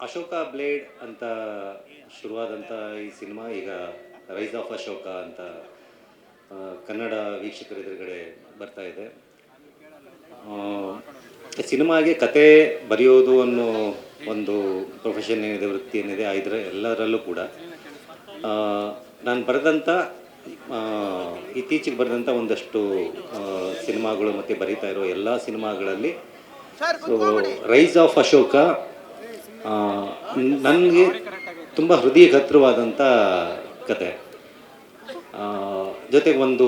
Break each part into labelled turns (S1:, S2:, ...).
S1: Ashoka blade ಅಂತ ಶುರುವಾದಂಥ ಈ cinema ಈಗ ರೈಸ್ ಆಫ್ ಅಶೋಕ ಅಂತ ಆ, ಕನ್ನಡ ವೀಕ್ಷಕರ ಎದುರುಗಡೆ ಬರ್ತಾ ಇದೆ. ಸಿನಿಮಾಗೆ ಕತೆ ಬರೆಯೋದು ಅನ್ನೋ ಒಂದು ಪ್ರೊಫೆಷನ್ ಏನಿದೆ, ವೃತ್ತಿ ಏನಿದೆ, ಇದರ ಎಲ್ಲರಲ್ಲೂ ಕೂಡ ನಾನು ಬರೆದಂಥ ಇತ್ತೀಚೆಗೆ ಬರೆದಂಥ ಒಂದಷ್ಟು ಸಿನಿಮಾಗಳು ಮತ್ತು ಬರೀತಾ ಇರೋ ಎಲ್ಲ ಸಿನಿಮಾಗಳಲ್ಲಿ ರೈಸ್ ಆಫ್ ಅಶೋಕ ನನಗೆ ತುಂಬ ಹೃದಯಕ್ಕೆ ಹತ್ತಿರವಾದಂಥ ಕತೆ. ಜೊತೆಗೆ ಒಂದು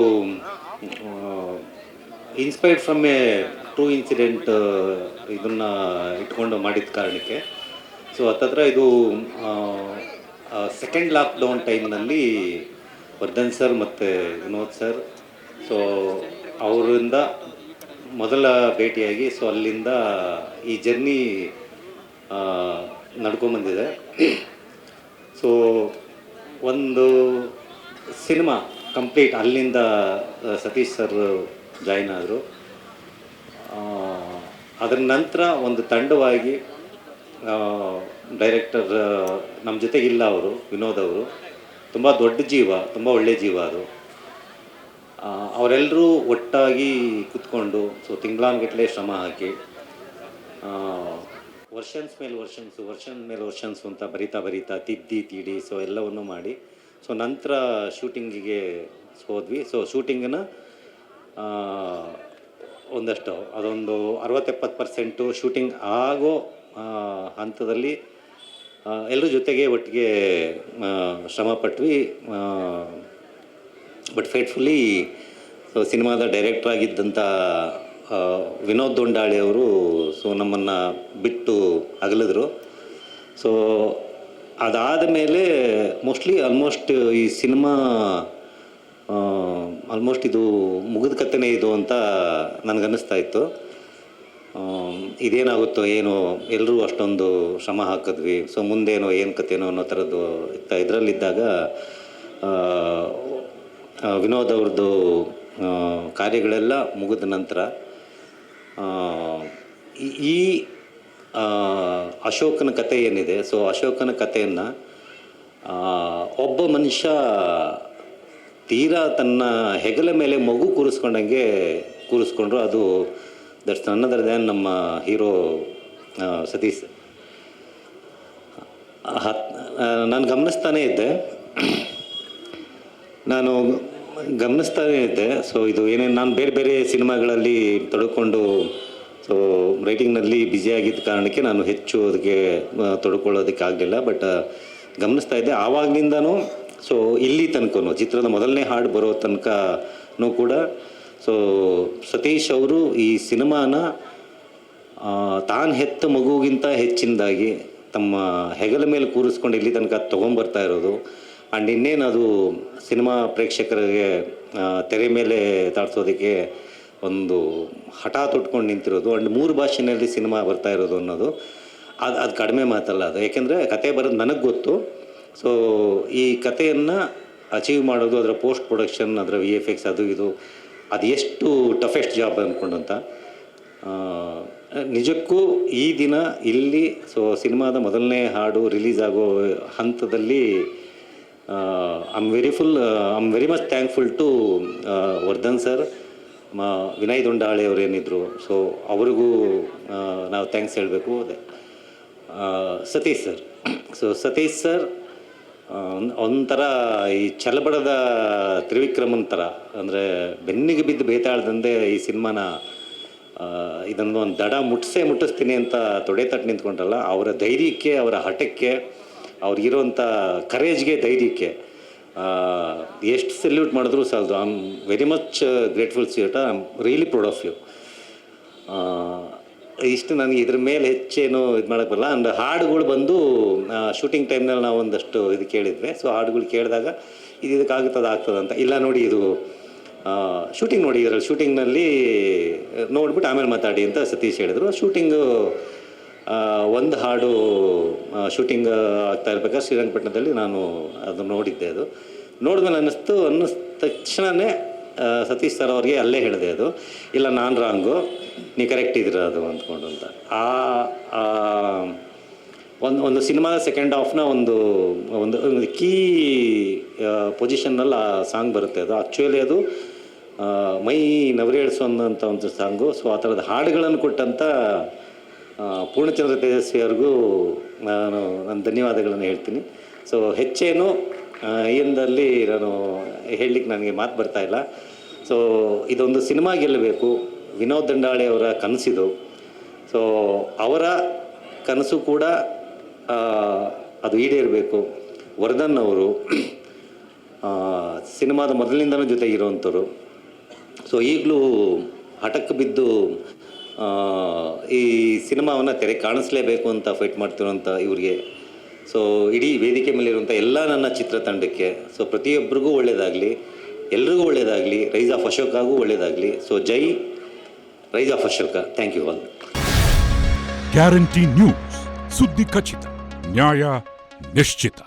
S1: inspired from A true incident ಇದನ್ನು ಇಟ್ಕೊಂಡು ಮಾಡಿದ ಕಾರಣಕ್ಕೆ ಸೊ ಹತ್ತತ್ರ ಇದು ಸೆಕೆಂಡ್ ಲಾಕ್ಡೌನ್ ಟೈಮ್ನಲ್ಲಿ ವರ್ಧನ್ ಸರ್ ಮತ್ತು ವಿನೋದ್ ಸರ್ ಸೊ ಅವರಿಂದ ಮೊದಲ ಭೇಟಿಯಾಗಿ ಸೊ ಅಲ್ಲಿಂದ ಈ ಜರ್ನಿ ನಡ್ಕೊಂಬಂದಿದೆ. ಸೊ ಒಂದು ಸಿನಿಮಾ ಕಂಪ್ಲೀಟ್ ಅಲ್ಲಿಂದ ಸತೀಶ್ ಸರ್ ಜಾಯ್ನ್ ಆದರು. ಅದರ ನಂತರ ಒಂದು ತಂಡವಾಗಿ ಡೈರೆಕ್ಟರ್ ನಮ್ಮ ಜೊತೆಗಿಲ್ಲ, ಅವರು ವಿನೋದ್ ಅವರು ತುಂಬ ದೊಡ್ಡ ಜೀವ, ತುಂಬ ಒಳ್ಳೆಯ ಜೀವ ಅದು. ಅವರೆಲ್ಲರೂ ಒಟ್ಟಾಗಿ ಕೂತ್ಕೊಂಡು ಸೊ ತಿಂಗಳಾನ್ಗಟ್ಟಲೆ ಶ್ರಮ ಹಾಕಿ ವರ್ಷನ್ಸ್ ಮೇಲೆ ವರ್ಷನ್ಸು ಅಂತ ಬರಿತಾ ತಿದ್ದಿ ತೀಡಿ ಸೊ ಎಲ್ಲವನ್ನು ಮಾಡಿ ಸೊ ನಂತರ ಶೂಟಿಂಗಿಗೆ ಹೋದ್ವಿ. ಸೊ ಶೂಟಿಂಗನ್ನು ಒಂದಷ್ಟು ಅದೊಂದು 60-70% ಶೂಟಿಂಗ್ ಆಗೋ ಹಂತದಲ್ಲಿ ಎಲ್ಲರ ಜೊತೆಗೆ ಒಟ್ಟಿಗೆ ಶ್ರಮ ಪಟ್ವಿ. ಬಟ್ ಫೇಟ್ಫುಲಿ ಸೊ ಸಿನಿಮಾದ ಡೈರೆಕ್ಟರ್ ಆಗಿದ್ದಂಥ ವಿನೋದ್ ದೊಂಡಾಳಿ ಅವರು ಸೊ ನಮ್ಮನ್ನು ಬಿಟ್ಟು ಅಗಲಿದ್ರು. ಸೊ ಅದಾದ ಮೇಲೆ ಆಲ್ಮೋಸ್ಟ್ ಈ ಸಿನಿಮಾ ಆಲ್ಮೋಸ್ಟ್ ಇದು ಮುಗಿದ ಕಥೆನೇ ಇದು ಅಂತ ನನಗನ್ನಿಸ್ತಾ ಇತ್ತು. ಇದೇನಾಗುತ್ತೋ ಏನೋ, ಎಲ್ಲರೂ ಅಷ್ಟೊಂದು ಶ್ರಮ ಹಾಕಿದ್ವಿ, ಸೊ ಮುಂದೇನೋ ಏನು ಕಥೆನೋ ಅನ್ನೋ ಥರದ್ದು ಇದರಲ್ಲಿದ್ದಾಗ ವಿನೋದ್ ಅವ್ರದ್ದು ಕಾರ್ಯಗಳೆಲ್ಲ ಮುಗಿದ ನಂತರ ಈ ಅಶೋಕನ ಕಥೆ ಏನಿದೆ ಸೊ ಅಶೋಕನ ಕಥೆಯನ್ನು ಒಬ್ಬ ಮನುಷ್ಯ ತೀರಾ ತನ್ನ ಹೆಗಲ ಮೇಲೆ ಮಗು ಕೂರಿಸ್ಕೊಂಡ್ರು. ಅದು ದಟ್ಸ್ ನನ್ ಅದರ್ ದ್ಯಾನ್ ನಮ್ಮ ಹೀರೋ ಸತೀಶ್. ನಾನು ಗಮನಿಸ್ತಾನೇ ಇದ್ದೆ. ಸೊ ಇದು ಏನೇನು ನಾನು ಬೇರೆ ಸಿನಿಮಾಗಳಲ್ಲಿ ತೊಡ್ಕೊಂಡು ಸೊ ರೈಟಿಂಗ್ನಲ್ಲಿ ಬ್ಯುಸಿಯಾಗಿದ್ದ ಕಾರಣಕ್ಕೆ ನಾನು ಹೆಚ್ಚು ಅದಕ್ಕೆ ತೊಡ್ಕೊಳ್ಳೋದಕ್ಕೆ ಆಗಲಿಲ್ಲ. ಬಟ್ ಗಮನಿಸ್ತಾ ಇದ್ದೆ ಆವಾಗಲಿಂದನೂ. ಸೊ ಇಲ್ಲಿ ತನಕನೂ ಚಿತ್ರದ ಮೊದಲನೇ ಹಾಡು ಬರೋ ತನಕನೂ ಕೂಡ ಸೊ ಸತೀಶ್ ಅವರು ಈ ಸಿನಿಮಾನ ತಾನು ಹೆತ್ತ ಮಗುವಿಗಿಂತ ಹೆಚ್ಚಿನದಾಗಿ ತಮ್ಮ ಹೆಗಲ ಮೇಲೆ ಕೂರಿಸ್ಕೊಂಡು ಇಲ್ಲಿ ತನಕ ತೊಗೊಂಬರ್ತಾ ಇರೋದು. ಆ್ಯಂಡ್ ಇನ್ನೇನು ಅದು ಸಿನಿಮಾ ಪ್ರೇಕ್ಷಕರಿಗೆ ತೆರೆ ಮೇಲೆ ತಾಡ್ಸೋದಕ್ಕೆ ಒಂದು ಹಠ ತೊಟ್ಕೊಂಡು ನಿಂತಿರೋದು. ಆ್ಯಂಡ್ 3 ಭಾಷೆಯಲ್ಲಿ ಸಿನಿಮಾ ಬರ್ತಾ ಇರೋದು ಅನ್ನೋದು ಅದು ಕಡಿಮೆ ಮಾತಲ್ಲ. ಅದು ಯಾಕೆಂದರೆ ಕತೆ ಬರೋದು ನನಗೆ ಗೊತ್ತು. ಸೊ ಈ ಕಥೆಯನ್ನು ಅಚೀವ್ ಮಾಡೋದು, ಅದರ ಪೋಸ್ಟ್ ಪ್ರೊಡಕ್ಷನ್, ಅದರ VFX ಅದು ಎಷ್ಟು ಟಫೆಸ್ಟ್ ಜಾಬ್ ಅಂದ್ಕೊಂಡಂತ. ನಿಜಕ್ಕೂ ಈ ದಿನ ಇಲ್ಲಿ ಸೊ ಸಿನಿಮಾದ ಮೊದಲನೇ ಹಾಡು ರಿಲೀಸ್ ಆಗೋ ಹಂತದಲ್ಲಿ I am very much thankful to Vardhan sir, Vinay Dondale ಅವರೇನಿದ್ರು ಸೊ ಅವ್ರಿಗೂ ನಾವು ಥ್ಯಾಂಕ್ಸ್ ಹೇಳಬೇಕು. ಸತೀಶ್ ಸರ್ ಒಂಥರ ಈ ಛಲಬಡದ ತ್ರಿವಿಕ್ರಮನ್ ಥರ, ಅಂದರೆ ಬೆನ್ನಿಗೆ ಬಿದ್ದು ಬೇತಾಳ್ದಂದೆ ಈ ಸಿನಿಮಾನ ಇದನ್ನು ಒಂದು ದಡ ಮುಟ್ಟಿಸ್ತೀನಿ ಅಂತ ತೊಡೆ ತಟ್ಟು ನಿಂತ್ಕೊಂಡ್ರಲ್ಲ, ಅವರ ಧೈರ್ಯಕ್ಕೆ, ಅವರ ಹಠಕ್ಕೆ, ಅವ್ರಿಗಿರೋಂಥ ಕರೇಜ್ಗೆ, ಧೈರ್ಯಕ್ಕೆ ಎಷ್ಟು ಸೆಲ್ಯೂಟ್ ಮಾಡಿದ್ರು ಸಾಲದು. I am very much grateful ಸಿಯಟ. I am really proud of you. ಇಷ್ಟು ನನಗೆ ಇದ್ರ ಮೇಲೆ ಹೆಚ್ಚೇನು ಇದು ಮಾಡೋಕ್ಕೆ ಬರಲ್ಲ. ಆ್ಯಂಡ್ ಹಾಡುಗಳು ಬಂದು ಶೂಟಿಂಗ್ ಟೈಮ್ನಲ್ಲಿ ನಾವು ಒಂದಷ್ಟು ಇದು ಕೇಳಿದ್ವಿ. ಸೊ ಹಾಡುಗಳು ಕೇಳಿದಾಗ ಇದಕ್ಕಾಗ್ತದೆ ಅಂತ ಇಲ್ಲ, ನೋಡಿ ಇದು ಶೂಟಿಂಗ್ ನೋಡಿ, ಇದರಲ್ಲಿ ಶೂಟಿಂಗ್ನಲ್ಲಿ ನೋಡ್ಬಿಟ್ಟು ಆಮೇಲೆ ಮಾತಾಡಿ ಅಂತ ಸತೀಶ್ ಹೇಳಿದರು. ಶೂಟಿಂಗು ಒಂದು ಹಾಡು ಶೂಟಿಂಗ್ ಆಗ್ತಾ ಇರ್ಬೇಕಾದ್ರೆ ಶ್ರೀರಂಗಪಟ್ಟಣದಲ್ಲಿ ನಾನು ಅದು ನೋಡಿದ್ದೆ. ಅದು ನೋಡಿದ್ಮೇಲೆ ಅನ್ನಿಸ್ದ ತಕ್ಷಣವೇ ಸತೀಶ್ ಸರ್ ಅವ್ರಿಗೆ ಅಲ್ಲೇ ಹೇಳಿದೆ, ಅದು ಇಲ್ಲ ನಾನು ರಾಂಗು, ನೀವು ಕರೆಕ್ಟ್ ಇದ್ದೀರ ಅದು ಅಂದ್ಕೊಂಡು ಅಂತ. ಒಂದು ಸಿನಿಮಾದ ಸೆಕೆಂಡ್ ಹಾಫ್ನ ಒಂದು ಕೀ ಪೊಸಿಷನ್ನಲ್ಲಿ ಆ ಸಾಂಗ್ ಬರುತ್ತೆ. ಅದು ಆ್ಯಕ್ಚುಲಿ ಅದು ಮೈ ನವರೇಳಿಸು ಅನ್ನೋಂಥ ಒಂದು ಸಾಂಗು. ಸೊ ಆ ಥರದ ಹಾಡುಗಳನ್ನು ಕೊಟ್ಟಂಥ ಪೂರ್ಣಚಂದ್ರ ತೇಜಸ್ವಿ ಅವ್ರಿಗೂ ನಾನು ಧನ್ಯವಾದಗಳನ್ನು ಹೇಳ್ತೀನಿ. ಸೊ ಹೆಚ್ಚೇನು ಇಂದಲ್ಲಿ ನಾನು ಹೇಳಲಿಕ್ಕೆ ನನಗೆ ಮಾತು ಬರ್ತಾಯಿಲ್ಲ. ಸೊ ಇದೊಂದು ಸಿನಿಮಾ ಗೆಲ್ಲಬೇಕು, ವಿನೋದ್ ದಂಡಾಳೆ ಅವರ ಕನಸಿದು. ಸೊ ಅವರ ಕನಸು ಕೂಡ ಅದು ಈಡೇರಬೇಕು. ವರ್ಧನ್ ಅವರು ಸಿನಿಮಾದ ಮೊದಲಿನಿಂದನೂ ಜೊತೆಗಿರುವಂಥವ್ರು. ಸೊ ಈಗಲೂ ಹಠಕ್ಕೆ ಬಿದ್ದು ಈ ಸಿನಿಮಾವನ್ನು ತೆರೆ ಕಾಣಿಸ್ಲೇಬೇಕು ಅಂತ ಫೈಟ್ ಮಾಡ್ತಿರೋಂಥ ಇವ್ರಿಗೆ, ಸೊ ಇಡೀ ವೇದಿಕೆ ಮೇಲಿರುವಂಥ ಎಲ್ಲ ನನ್ನ ಚಿತ್ರತಂಡಕ್ಕೆ, ಸೊ ಪ್ರತಿಯೊಬ್ಬರಿಗೂ ಒಳ್ಳೆಯದಾಗಲಿ, ಎಲ್ರಿಗೂ ಒಳ್ಳೆಯದಾಗಲಿ, ರೈಸ್ ಆಫ್ ಅಶೋಕಾಗೂ ಒಳ್ಳೆಯದಾಗಲಿ. ಸೊ ಜೈ rise of Ashoka. Thank you all.
S2: Guarantee news, ಸುದ್ದಿ ಖಚಿತ, ನ್ಯಾಯ ನಿಶ್ಚಿತ.